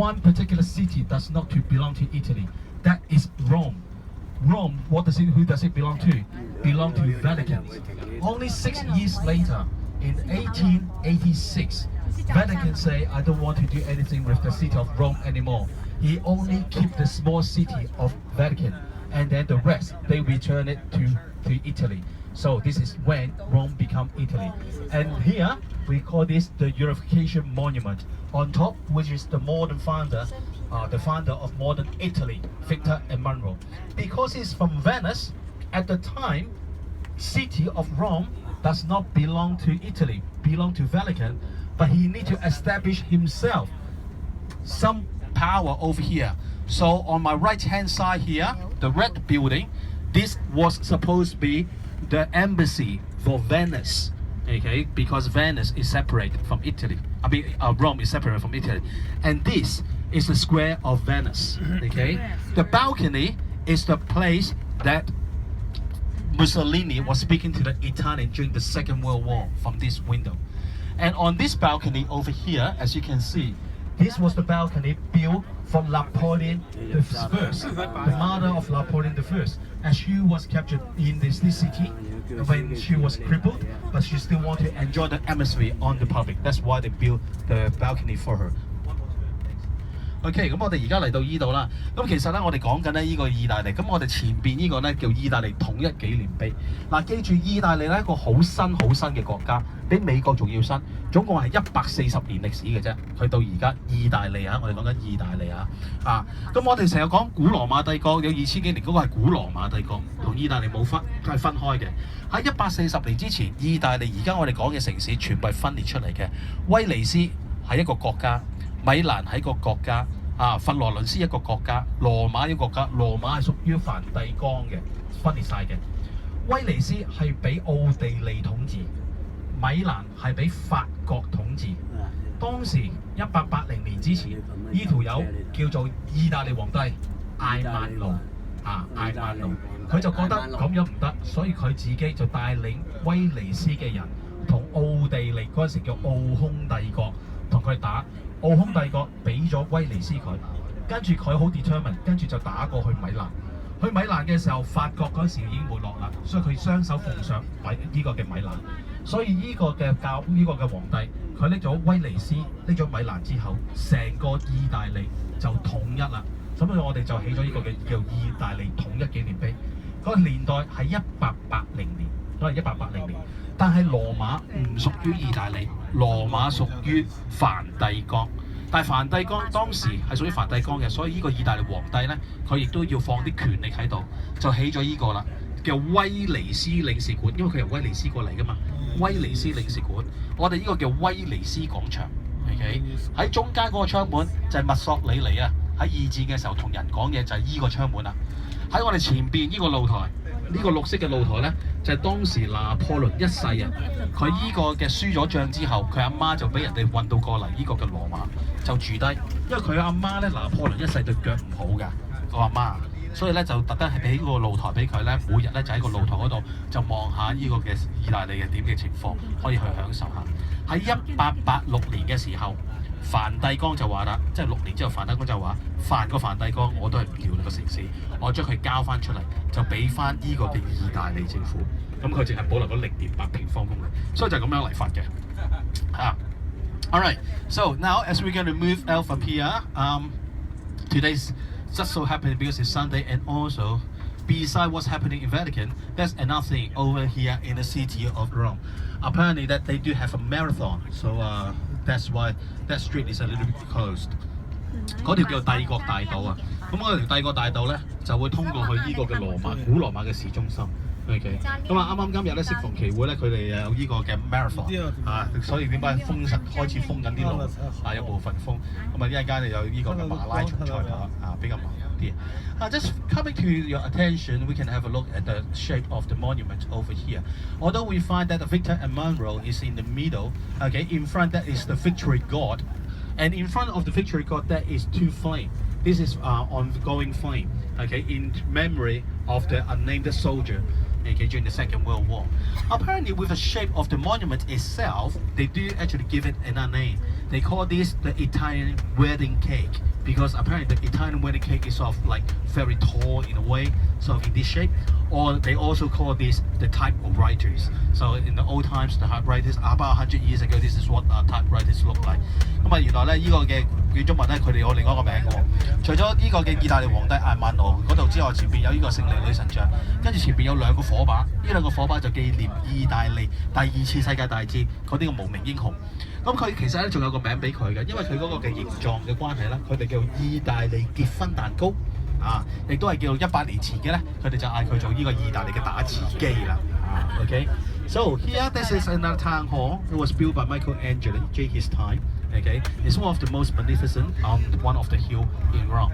one particular city does not belong to Italy. That is Rome. Rome, who does it belong to? Belong to Vatican. Only 6 years later, in 1886, Vatican say, I don't want to do anything with the city of Rome anymore. He only keep the small city of Vatican, and then the rest, they return it to Italy. So this is when Rome become Italy. And here, we call this the Unification Monument. On top, which is the modern founder, the founder of modern Italy, Victor Emmanuel. Because he's from Venice, at the time, city of Rome does not belong to Italy, belong to Vatican, but he need to establish himself some power over here. So on my right hand side here, the red building, this was supposed to be the embassy for Venice, okay, because Venice is separated from Italy. Rome is separated from Italy, and this is the square of Venice, okay. The balcony is the place that Mussolini was speaking to the Italian during the Second World War from this window. And on this balcony over here, as you can see, this was the balcony built from Napoleon I, the mother of Napoleon I, as she was captured in this city when she was crippled, but she still wanted to enjoy the atmosphere on the public. That's why they built the balcony for her. OK， 咁我哋而家嚟到依度啦。咁其實咧，我哋講緊咧依個意大利，咁我哋前邊呢個咧叫意大利統一紀念碑。嗱，記住意大利咧一個好新嘅國家，比美國仲要新，總共係140年歷史嘅啫。去到而家意大利啊，我哋講緊意大利啊，咁我哋成日講古羅馬帝國有2000幾年嗰個係古羅馬帝國，同意大利冇分係分開嘅。喺140年之前，意大利而家我哋講嘅城市全部係分裂出嚟嘅。威尼斯係一個國家。米蘭係一個國家，佛羅倫斯一個國家，羅馬一個國家，羅馬係屬於梵蒂岡嘅，分裂晒嘅。威尼斯係俾奧地利統治，米蘭係俾法國統治。當時1880年之前，呢條友叫做意大利皇帝艾曼奴，艾曼奴，佢就覺得咁樣唔得，所以佢自己就帶領威尼斯嘅人同奧地利嗰陣時叫奧匈帝國同佢打。奧匈帝國俾咗威尼斯佢，跟住佢好 determine， 跟住就打過去米蘭。去米蘭嘅時候，法國嗰時已經沒落啦，所以佢雙手奉上呢個嘅米蘭。所以呢個嘅皇帝，佢拎咗威尼斯，拎咗米蘭之後，成個意大利就統一啦。咁所以我哋就起咗呢個嘅叫意大利統一紀念碑。嗰個年代係1880年，都係1880年。但係羅馬唔屬於意大利，羅馬屬於梵蒂岡。但係梵蒂岡當時係屬於梵蒂岡嘅，所以呢個意大利皇帝呢，佢亦都要放啲權力喺度，就起咗呢個啦，叫威尼斯領事館，因為佢由威尼斯過嚟㗎嘛。威尼斯領事館，我哋呢個叫威尼斯廣場 ，OK， 喺中間嗰個窗門就係墨索里尼啊，喺2戰嘅時候同人講嘢就係呢個窗門啦。喺我哋前邊呢個露台。呢個綠色嘅露台呢，就係當時拿破崙一世啊，佢呢個嘅輸咗仗之後，佢阿媽就俾人哋運到過嚟呢個嘅羅馬就住低，因為佢阿媽呢，拿破崙一世對腳唔好㗎，個阿媽，所以呢，就特登係俾個露台俾佢呢，每日呢，就喺個露台嗰度就望下呢個嘅意大利嘅點嘅情況，可以去享受下。喺1886年嘅時候。梵蒂岡就話啦，即係6年之後，梵蒂岡就話梵蒂岡我都係唔要呢個城市，我將佢交翻出嚟，就俾翻呢個嘅意大利政府。咁佢淨係保留咗0.8平方公里，所以就咁樣嚟法嘅。Alright, so now as we're going to move out from here, today's just so happened because it's Sunday, and also beside what's happening in Vatican, there's another thing over here in the city of Rome. Apparently that they do have a marathon, so that's why that street is a little bit closed. 嗰條叫帝國大道啊，咁嗰條帝國大道咧就會通過去呢個嘅古羅馬嘅市中心。OK， 咁啱啱今日咧適逢其會咧，佢哋有呢個嘅 marathon 所以點解開始封緊啲路有部分封，咁一陣間有呢個嘅馬拉松賽跑比較忙啲。Just coming to your attention, we can have a look at the shape of the monument over here. Although we find that Victor Emmanuel is in the middle, okay, in front that is the victory god, and in front of the victory god there is 2 flames. This is ongoing flame, okay, in memory of the unnamed soldier. Okay, during the Second World War. Apparently, with the shape of the monument itself, they do actually give it another name. They call this the Italian wedding cake because apparently the Italian wedding cake is sort of like very tall in a way, sort of in this shape. Or they also call this the typewriters. So in the old times, the typewriters, about 100 years ago, this is what typewriters look like. 咁啊，原來咧呢個嘅建築物咧，佢哋有另外一個名嘅喎。除咗呢個嘅意大利皇帝艾曼奴嗰度之外，前邊有呢個勝利女神像，跟住前邊有兩個火把，呢兩個火把就紀念意大利第二次世界大戰嗰啲嘅無名英雄。咁佢其實咧仲有個名俾佢嘅，因為佢嗰個嘅形狀嘅關係咧，佢哋叫意大利結婚蛋糕。亦都係叫100年前嘅咧，佢哋就嗌佢做呢個意大利嘅打字機啦。Okay, so here this is another town hall. It was built by Michelangelo during his time. Okay, it's one of the most magnificent on one of the hill in Rome.